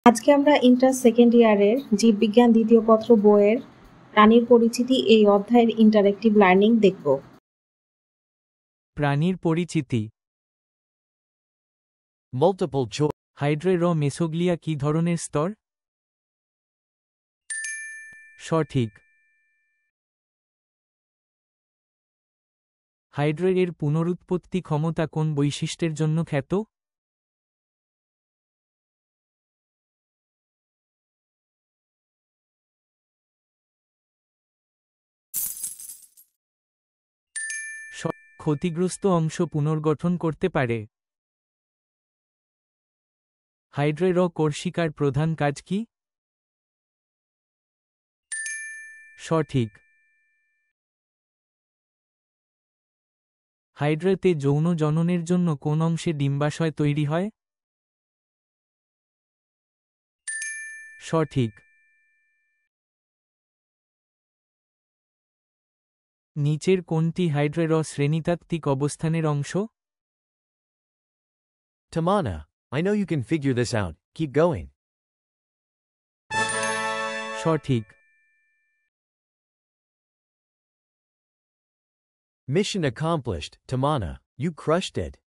আজকে আমরা inter second ইয়ারের জীববিজ্ঞান দ্বিতীয় পত্র বইয়ের প্রাণীর পরিচিতি এই অধ্যায়ের ইন্টারেক্টিভ লার্নিং দেখব। প্রাণীর পরিচিতি। Multiple choice. হাইড্রেরোমেসোগ্লিয়া কি ধরনের স্তর? সঠিক। হাইড্রের এর পুনরুৎপত্তি ক্ষমতা কোন বৈশিষ্ট্যের জন্য খ্যাত? ক্ষতিগ্রস্ত অংশ পুনর্গঠন করতে পারে। হাইড্রেরোকর্ষিকার প্রধান কাজ কি? সঠিক। হাইড্রাতে যৌন জননের জন্য কোন অংশে ডিম্বাশয় তৈরি হয়? সঠিক। নিচের কোনটি হাইড্রেরো শ্রেণীতাত্ত্বিক অবস্থানের অংশ? Tamana. I know you can figure this out. Keep going. সঠিক। Mission accomplished, Tamana. You crushed it.